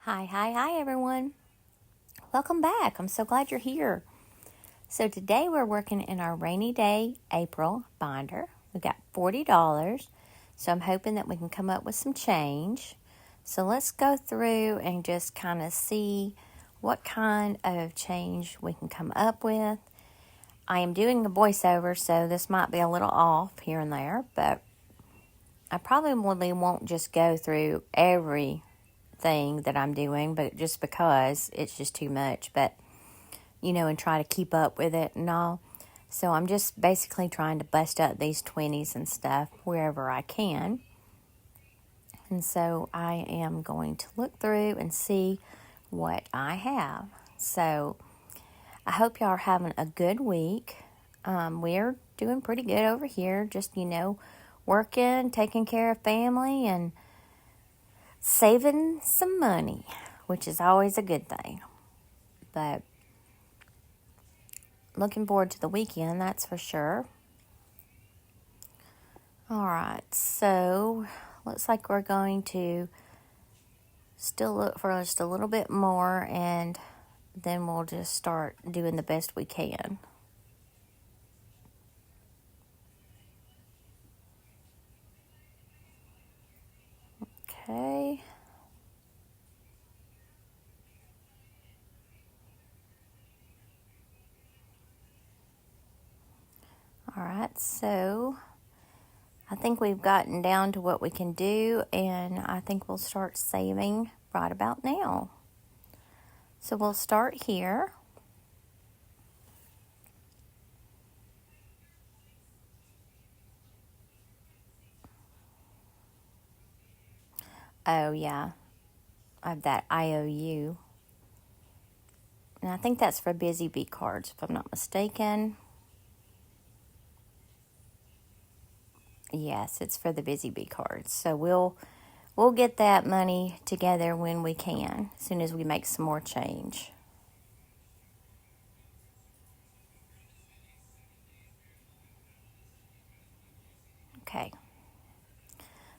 Hi, everyone. Welcome back. I'm so glad you're here. So, today we're working in our rainy day April binder. We got $40. So, I'm hoping that we can come up with some change. So, let's go through and just kind of see what kind of change we can come up with. I am doing a voiceover, so this might be a little off here and there, but I probably won't just go through every thing that I'm doing, but just because it's just too much, but and try to keep up with it and all. So I'm just basically trying to bust up these 20s and stuff wherever I can. And so I am going to look through and see what I have. So I hope y'all are having a good week. We're doing pretty good over here, just working, taking care of family, and saving some money, which is always a good thing. But looking forward to the weekend, that's for sure. All right, so looks like we're going to still look for just a little bit more, and then we'll just start doing the best we can. Okay. All right, so I think we've gotten down to what we can do, and I think we'll start saving right about now. So we'll start here. Oh, yeah, I have that IOU. And I think that's for Busy Bee cards, if I'm not mistaken. Yes, it's for the Busy Bee cards. So we'll get that money together when we can, as soon as we make some more change. Okay.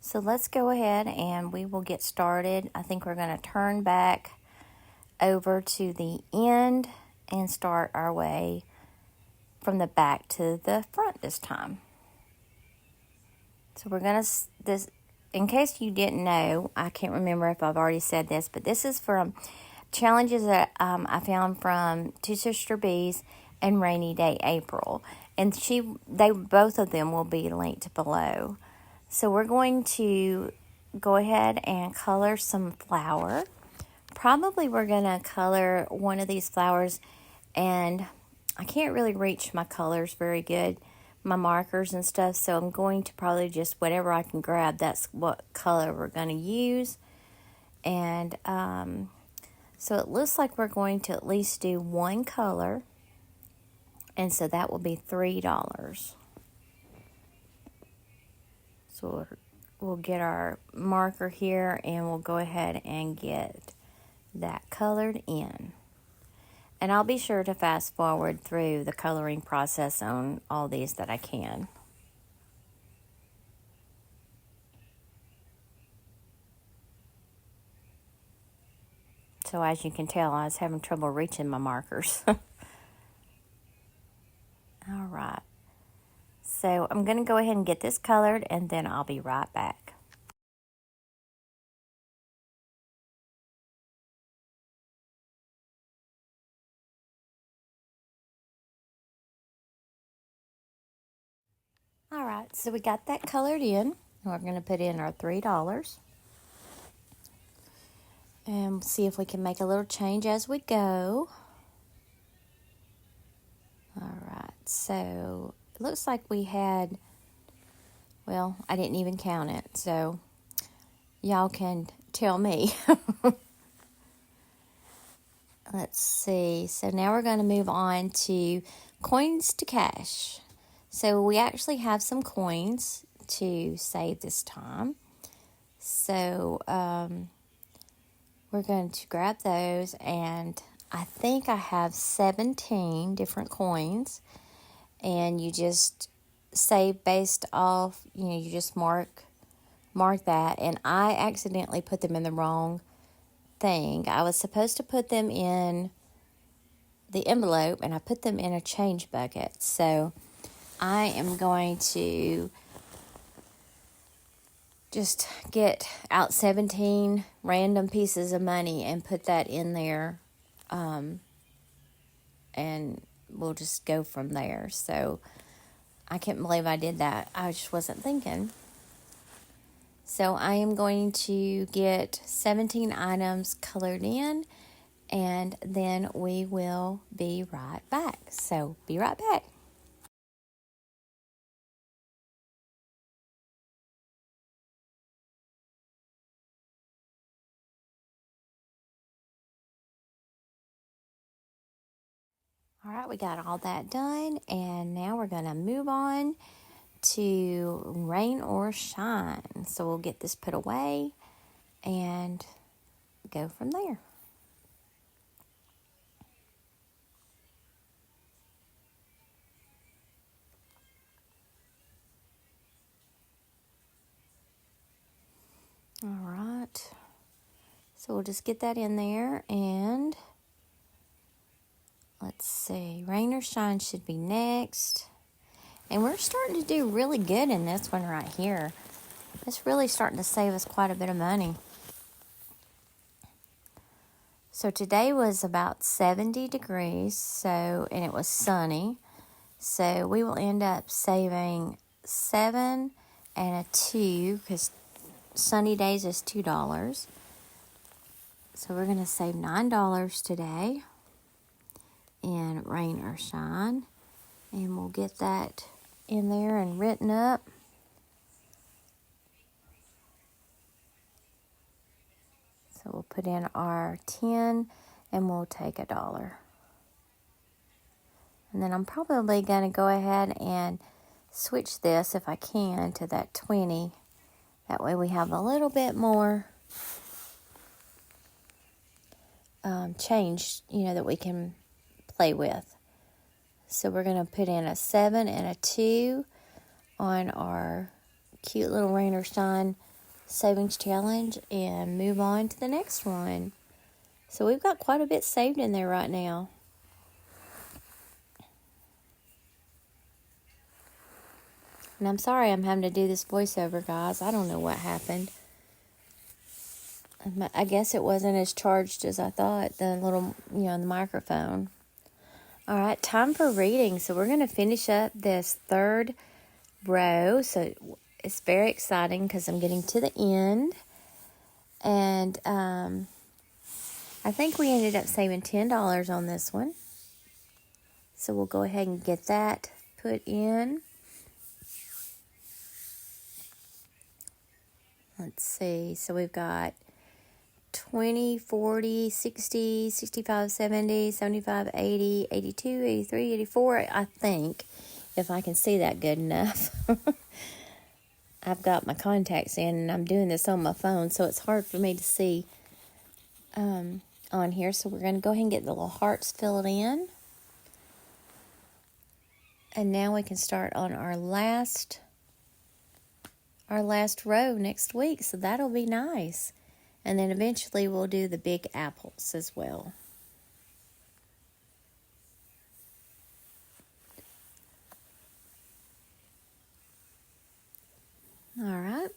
So let's go ahead and we will get started. I think we're going to turn back over to the end and start our way from the back to the front this time. So we're going to, in case you didn't know, I can't remember if I've already said this, but this is from challenges that I found from Two Sister Bees and Rainy Day April. And both of them will be linked below. So we're going to go ahead and color some flower. Probably we're going to color one of these flowers, and I can't really reach my colors very good, my markers and stuff, so I'm going to probably just whatever I can grab, that's what color we're going to use. And so it looks like we're going to at least do one color, and so that will be $3. So we'll get our marker here, and we'll go ahead and get that colored in. And I'll be sure to fast forward through the coloring process on all these that I can. So as you can tell, I was having trouble reaching my markers. All right. So I'm going to go ahead and get this colored, and then I'll be right back. All right, so we got that colored in. We're going to put in our $3. And see if we can make a little change as we go. All right, so it looks like we had, well, I didn't even count it, so y'all can tell me. Let's see, so now we're going to move on to coins to cash. So we actually have some coins to save this time. So we're going to grab those, and I think I have 17 different coins, and you just save based off, you just mark that, and I accidentally put them in the wrong thing. I was supposed to put them in the envelope, and I put them in a change bucket. So I am going to just get out 17 random pieces of money and put that in there, and we'll just go from there. So I can't believe I did that. I just wasn't thinking. So I am going to get 17 items colored in, and then we will be right back. So be right back. All right, we got all that done, and now we're going to move on to rain or shine. So we'll get this put away and go from there. All right, so we'll just get that in there, and let's see, rain or shine should be next. And we're starting to do really good in this one right here. It's really starting to save us quite a bit of money. So today was about 70 degrees, and it was sunny. So we will end up saving 7 and a 2, because sunny days is $2. So we're going to save $9 today in rain or shine. And we'll get that in there and written up. So we'll put in our 10 and we'll take $1. And then I'm probably going to go ahead and switch this, if I can, to that 20. That way we have a little bit more change, that we can play with. So we're going to put in a 7 and a 2 on our cute little rain or shine savings challenge and move on to the next one. So we've got quite a bit saved in there right now. And I'm sorry I'm having to do this voiceover, guys. I don't know what happened. I guess it wasn't as charged as I thought, the little, the microphone. All right, time for reading. So we're going to finish up this third row. So it's very exciting because I'm getting to the end. And I think we ended up saving $10 on this one. So we'll go ahead and get that put in. Let's see. So we've got 20, 40, 60, 65, 70, 75, 80, 82, 83, 84, I think, if I can see that good enough. I've got my contacts in, and I'm doing this on my phone, so it's hard for me to see on here. So we're going to go ahead and get the little hearts filled in. And now we can start on our last row next week, so that'll be nice. And then eventually we'll do the big apples as well. All right.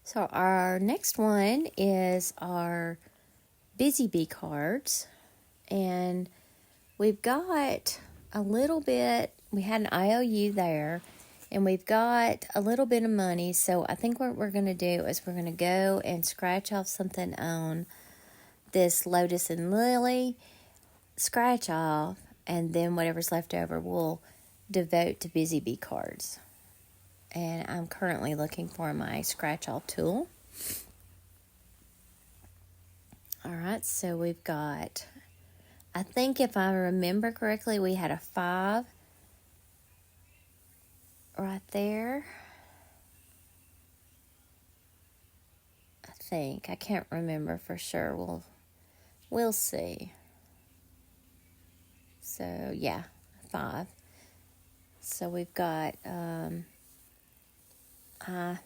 So our next one is our Busy Bee cards. And we've got a little bit, we had an IOU there. And we've got a little bit of money, so I think what we're going to do is we're going to go and scratch off something on this Lotus and Lily, scratch off, and then whatever's left over we'll devote to Busy Bee cards. And I'm currently looking for my scratch off tool. All right, so we've got, I think if I remember correctly, we had a 5 right there. I can't remember for sure. We'll see. So yeah, 5. So we've got I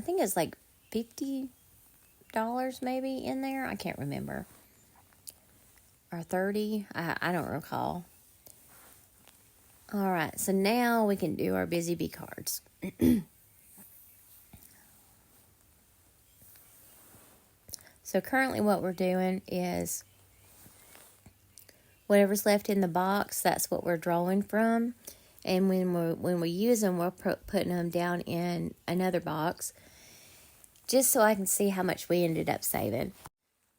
think it's like 50 maybe in there. I can't remember. Or 30. I don't recall. All right, so now we can do our Busy Bee cards. So currently what we're doing is whatever's left in the box, that's what we're drawing from. And when we use them, we're putting them down in another box just so I can see how much we ended up saving.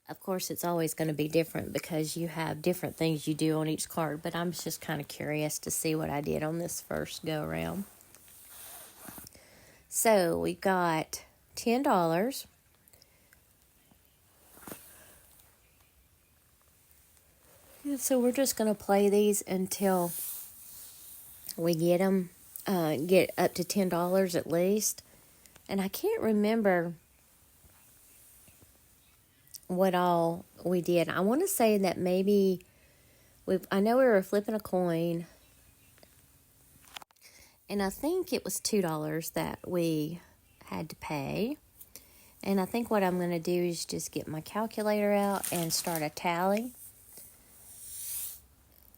Of course, it's always going to be different because you have different things you do on each card, but I'm just kind of curious to see what I did on this first go around. So we got $10. So we're just going to play these until we get them, get up to $10 at least. And I can't remember what all we did. I want to say that maybe, I know we were flipping a coin. And I think it was $2 that we had to pay. And I think what I'm going to do is just get my calculator out and start a tally.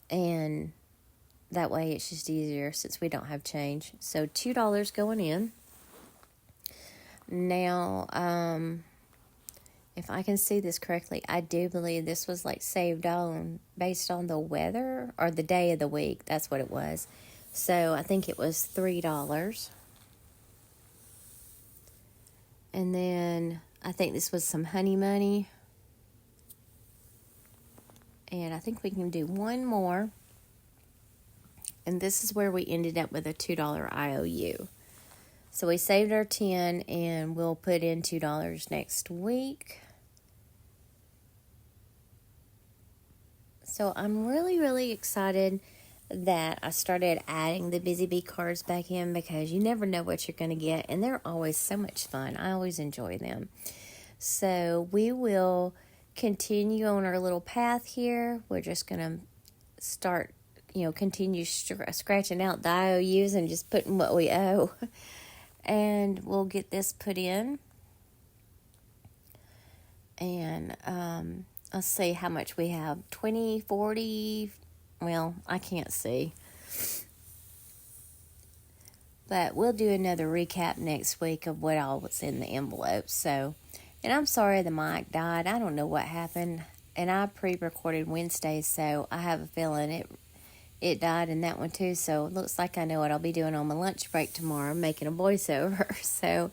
And that way it's just easier since we don't have change. So $2 going in. Now, if I can see this correctly, I do believe this was like saved on based on the weather or the day of the week. That's what it was. So I think it was $3. And then I think this was some honey money. And I think we can do one more. And this is where we ended up with a $2 IOU. So we saved our 10 and we'll put in $2 next week. So I'm really, really excited that I started adding the Busy Bee cards back in because you never know what you're going to get. And they're always so much fun. I always enjoy them. So we will continue on our little path here. We're just going to start, continue scratching out the IOUs and just putting what we owe. And we'll get this put in. And let's see how much we have. 20, 40, well, I can't see. But we'll do another recap next week of what all was in the envelope. So, and I'm sorry the mic died. I don't know what happened. And I pre-recorded Wednesday, so I have a feeling it died in that one too. So it looks like I know what I'll be doing on my lunch break tomorrow, making a voiceover. So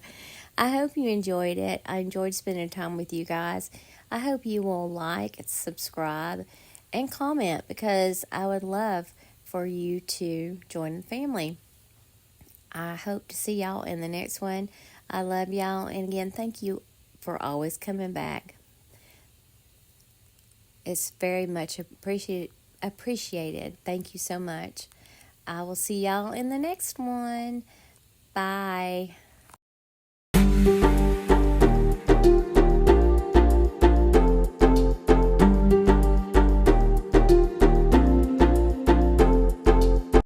I hope you enjoyed it. I enjoyed spending time with you guys. I hope you will like, subscribe, and comment because I would love for you to join the family. I hope to see y'all in the next one. I love y'all. And again, thank you for always coming back. It's very much appreciated. Thank you so much. I will see y'all in the next one. Bye.